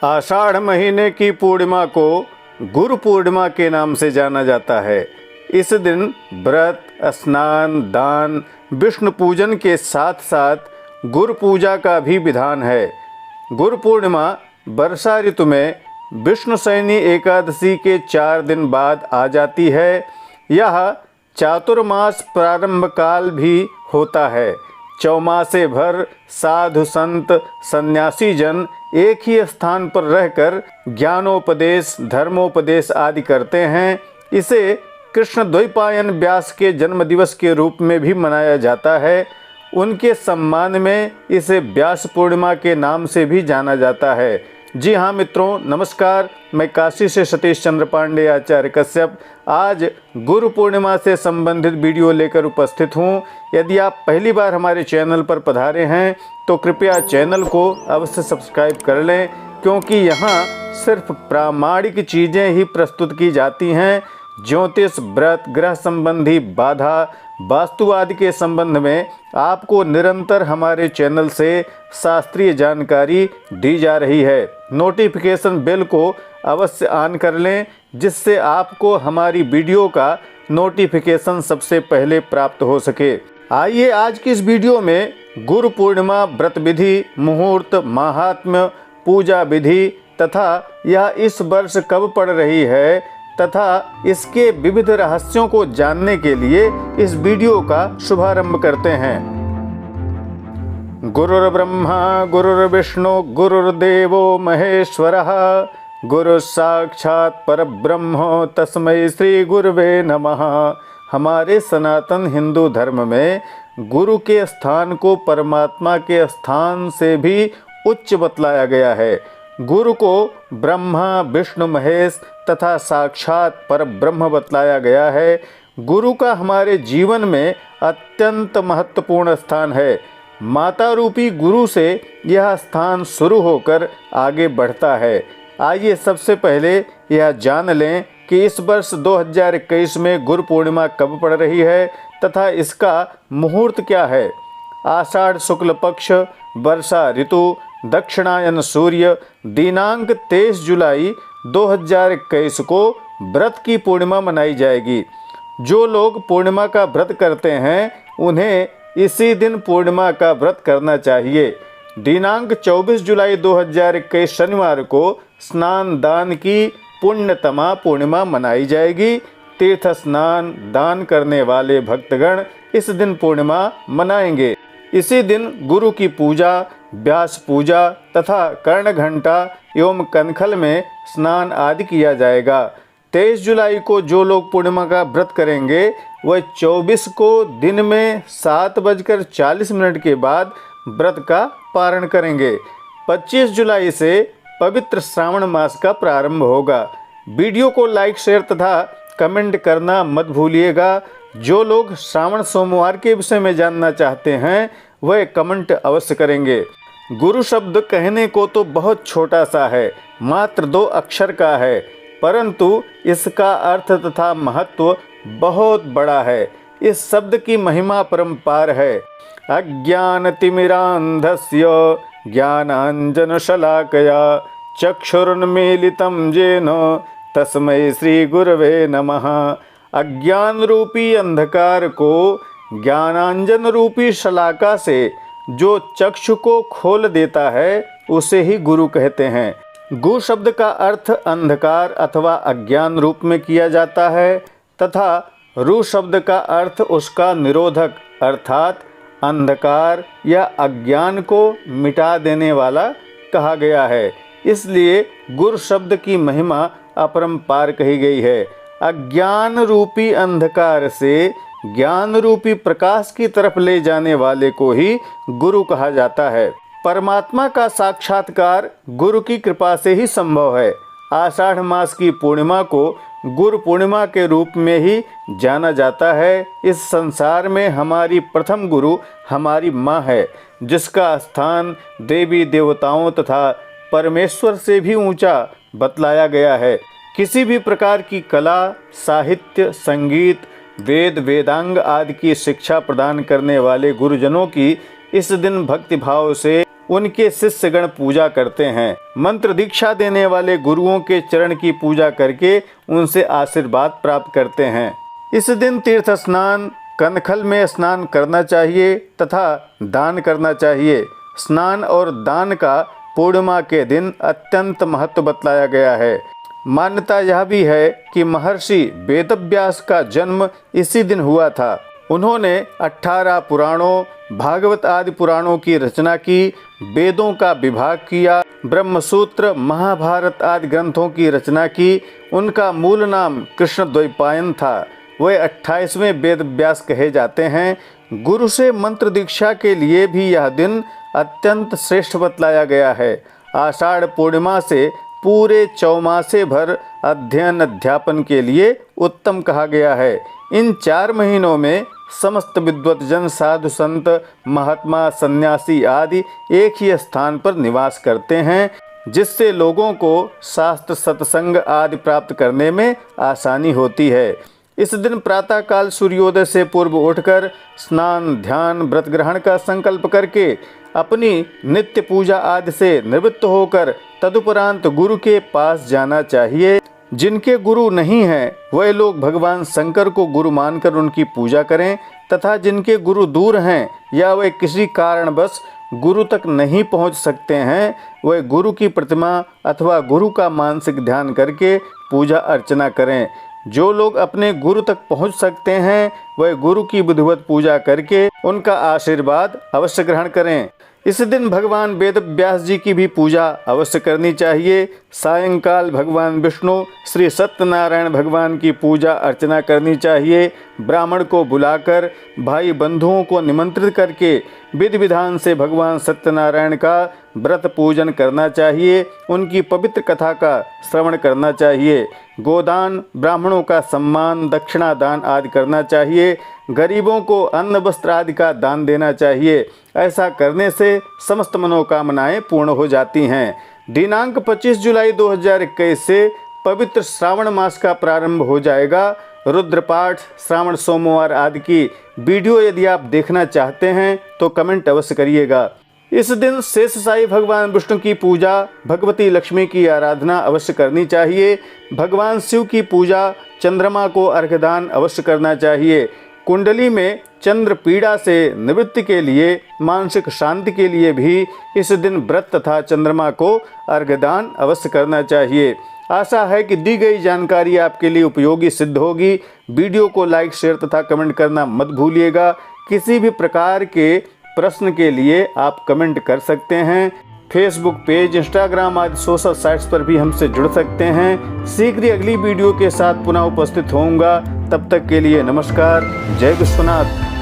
आषाढ़ महीने की पूर्णिमा को गुरु पूर्णिमा के नाम से जाना जाता है। इस दिन व्रत, स्नान, दान, विष्णु पूजन के साथ साथ गुरु पूजा का भी विधान है। गुरु पूर्णिमा वर्षा ऋतु में विष्णुशयनी एकादशी के 4 दिन बाद आ जाती है। यह चातुर्मास प्रारंभ काल भी होता है। चौमासे भर साधु संत सन्यासी जन एक ही स्थान पर रहकर ज्ञानोपदेश, धर्मोपदेश आदि करते हैं। इसे कृष्ण द्वैपायन व्यास के जन्म दिवस के रूप में भी मनाया जाता है। उनके सम्मान में इसे व्यास पूर्णिमा के नाम से भी जाना जाता है। जी हाँ मित्रों, नमस्कार। मैं काशी से सतीश चंद्र पांडे आचार्य कश्यप आज गुरु पूर्णिमा से संबंधित वीडियो लेकर उपस्थित हूँ। यदि आप पहली बार हमारे चैनल पर पधारे हैं तो कृपया चैनल को अवश्य सब्सक्राइब कर लें, क्योंकि यहाँ सिर्फ प्रामाणिक चीज़ें ही प्रस्तुत की जाती हैं। ज्योतिष, व्रत, ग्रह संबंधी बाधा, वास्तु आदि के संबंध में आपको निरंतर हमारे चैनल से शास्त्रीय जानकारी दी जा रही है। नोटिफिकेशन बेल को अवश्य ऑन कर लें, जिससे आपको हमारी वीडियो का नोटिफिकेशन सबसे पहले प्राप्त हो सके। आइए आज की इस वीडियो में गुरु पूर्णिमा व्रत विधि, मुहूर्त, महात्म्य, पूजा विधि तथा यह इस वर्ष कब पड़ रही है तथा इसके विविध रहस्यों को जानने के लिए इस वीडियो का शुभारंभ करते हैं। गुरुर्ब्रह्मा गुरुर्विष्णु गुरुर्देवो महेश्वरः, गुरु साक्षात् परब्रह्म तस्मै श्री गुरुवे नमः। हमारे सनातन हिंदू धर्म में गुरु के स्थान को परमात्मा के स्थान से भी उच्च बतलाया गया है। गुरु को ब्रह्मा, विष्णु, महेश तथा साक्षात परब्रह्म बतलाया गया है। गुरु का हमारे जीवन में अत्यंत महत्वपूर्ण स्थान है। माता रूपी गुरु से यह स्थान शुरू होकर आगे बढ़ता है। आइए सबसे पहले यह जान लें कि इस वर्ष 2021 में गुरु पूर्णिमा कब पड़ रही है तथा इसका मुहूर्त क्या है। आषाढ़ शुक्ल पक्ष, वर्षा ऋतु, दक्षिणायन सूर्य, दिनांक 23 जुलाई 2021 को व्रत की पूर्णिमा मनाई जाएगी। जो लोग पूर्णिमा का व्रत करते हैं उन्हें इसी दिन पूर्णिमा का व्रत करना चाहिए। दिनांक 24 जुलाई 2021 शनिवार को स्नान दान की पुण्यतमा पूर्णिमा मनाई जाएगी। तीर्थ स्नान दान करने वाले भक्तगण इस दिन पूर्णिमा मनाएंगे। इसी दिन गुरु की पूजा, व्यास पूजा तथा कर्ण घंटा एवं कनखल में स्नान आदि किया जाएगा। 23 जुलाई को जो लोग पूर्णिमा का व्रत करेंगे वह 24 को दिन में 7:40 के बाद व्रत का पारण करेंगे। 25 जुलाई से पवित्र श्रावण मास का प्रारंभ होगा। वीडियो को लाइक, शेयर तथा कमेंट करना मत भूलिएगा। जो लोग श्रावण सोमवार के विषय में जानना चाहते हैं वह कमेंट अवश्य करेंगे। गुरु शब्द कहने को तो बहुत छोटा सा है, मात्र 2 अक्षर का है, परंतु इसका अर्थ तथा महत्व बहुत बड़ा है। इस शब्द की महिमा परम्पार है। अज्ञानतिमिरान्धस्य ज्ञानाञ्जनशलाकया चक्षुरुन्मीलितं येन तस्मै श्री गुरवे नमः। अज्ञान रूपी अंधकार को ज्ञानांजन रूपी शलाका से जो चक्षु को खोल देता है उसे ही गुरु कहते हैं। गु शब्द का अर्थ अंधकार अथवा अज्ञान रूप में किया जाता है तथा रु शब्द का अर्थ उसका निरोधक अर्थात अंधकार या अज्ञान को मिटा देने वाला कहा गया है। इसलिए गुरु शब्द की महिमा अपरंपार कही गई है। अज्ञान रूपी अंधकार से ज्ञान रूपी प्रकाश की तरफ ले जाने वाले को ही गुरु कहा जाता है। परमात्मा का साक्षात्कार गुरु की कृपा से ही संभव है। आषाढ़ मास की पूर्णिमा को गुरु पूर्णिमा के रूप में ही जाना जाता है। इस संसार में हमारी प्रथम गुरु हमारी माँ है, जिसका स्थान देवी देवताओं तथा परमेश्वर से भी ऊंचा बतलाया गया है। किसी भी प्रकार की कला, साहित्य, संगीत, वेद, वेदांग आदि की शिक्षा प्रदान करने वाले गुरुजनों की इस दिन भक्ति भाव से उनके शिष्यगण पूजा करते हैं। मंत्र दीक्षा देने वाले गुरुओं के चरण की पूजा करके उनसे आशीर्वाद प्राप्त करते हैं। इस दिन तीर्थ स्नान, कनखल में स्नान करना चाहिए तथा दान करना चाहिए। स्नान और दान का पूर्णिमा के दिन अत्यंत महत्व बतलाया गया है। मान्यता यह भी है कि महर्षि वेदव्यास का जन्म इसी दिन हुआ था। उन्होंने 18 पुराणों, भागवत आदि पुराणों की रचना की, वेदों का विभाग किया, ब्रह्मसूत्र, महाभारत आदि ग्रंथों की रचना की। उनका मूल नाम कृष्णद्वैपायन था। वे 28वें वेदव्यास कहे जाते हैं। गुरु से मंत्र दीक्षा के लिए भी यह दिन अत्यंत श्रेष्ठ बतलाया गया है। आषाढ़ पूर्णिमा से पूरे चौमासे भर अध्ययन अध्यापन के लिए उत्तम कहा गया है। इन 4 महीनों में समस्त विद्वतजन, साधु संत, महात्मा, सन्यासी आदि एक ही स्थान पर निवास करते हैं, जिससे लोगों को शास्त्र, सत्संग आदि प्राप्त करने में आसानी होती है। इस दिन प्रातःकाल सूर्योदय से पूर्व उठकर स्नान, ध्यान, व्रत ग्रहण का संकल्प करके अपनी नित्य पूजा आदि से निवृत्त होकर तदुपरांत गुरु के पास जाना चाहिए। जिनके गुरु नहीं हैं वह लोग भगवान शंकर को गुरु मानकर उनकी पूजा करें तथा जिनके गुरु दूर हैं या वे किसी कारणवश गुरु तक नहीं पहुंच सकते हैं, वह गुरु की प्रतिमा अथवा गुरु का मानसिक ध्यान करके पूजा अर्चना करें। जो लोग अपने गुरु तक पहुंच सकते हैं वह गुरु की विधिवत पूजा करके उनका आशीर्वाद अवश्य ग्रहण करें। इस दिन भगवान वेदव्यास जी की भी पूजा अवश्य करनी चाहिए। सायंकाल भगवान विष्णु, श्री सत्यनारायण भगवान की पूजा अर्चना करनी चाहिए। ब्राह्मण को बुलाकर, भाई बंधुओं को निमंत्रित करके विधि विधान से भगवान सत्यनारायण का व्रत पूजन करना चाहिए। उनकी पवित्र कथा का श्रवण करना चाहिए। गोदान, ब्राह्मणों का सम्मान, दक्षिणा दान आदि करना चाहिए। गरीबों को अन्न वस्त्र आदि का दान देना चाहिए। ऐसा करने से समस्त मनोकामनाएं पूर्ण हो जाती हैं। दिनांक 25 जुलाई 2021 से पवित्र श्रावण मास का प्रारंभ हो जाएगा। रुद्रपाठ, श्रावण सोमवार आदि की वीडियो यदि आप देखना चाहते हैं तो कमेंट अवश्य करिएगा। इस दिन शेष साई भगवान विष्णु की पूजा, भगवती लक्ष्मी की आराधना अवश्य करनी चाहिए। भगवान शिव की पूजा, चंद्रमा को अर्घ्यदान अवश्य करना चाहिए। कुंडली में चंद्र पीड़ा से निवृत्ति के लिए, मानसिक शांति के लिए भी इस दिन व्रत तथा चंद्रमा को अर्घ्यदान अवश्य करना चाहिए। आशा है कि दी गई जानकारी आपके लिए उपयोगी सिद्ध होगी। वीडियो को लाइक, शेयर तथा कमेंट करना मत भूलिएगा। किसी भी प्रकार के प्रश्न के लिए आप कमेंट कर सकते हैं। फेसबुक पेज, इंस्टाग्राम आदि सोशल साइट्स पर भी हमसे जुड़ सकते हैं। शीघ्र ही अगली वीडियो के साथ पुनः उपस्थित होऊंगा। तब तक के लिए नमस्कार। जय विश्वनाथ।